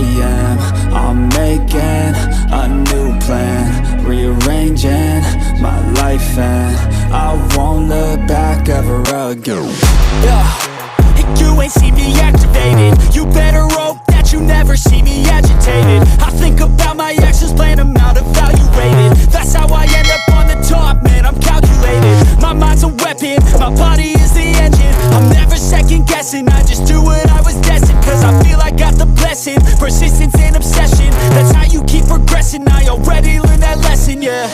am. I'm making a new plan, rearranging my life, and I won't look back ever again. You ain't see me activated. You better hope that you never see me agitated. I think about my actions, plan them out, evaluated. That's how I end up on the top, man, I'm calculated. My mind's a weapon, my body is the engine. I'm never second guessing, I just do what I was destined. Cause I feel I got the blessing, persistence and obsession. That's how you keep progressing, I already learned that lesson, yeah.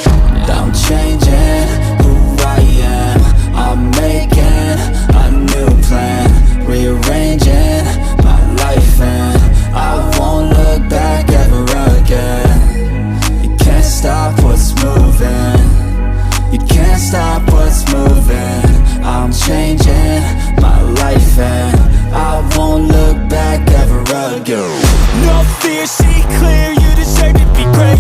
I'm changing who I am. I'm making a new plan, rearranging my life, and I won't look back ever again. You can't stop what's moving, you can't stop what's moving. I'm changing my life, and I won't look back ever again. No fear, see clear, you deserve to be great.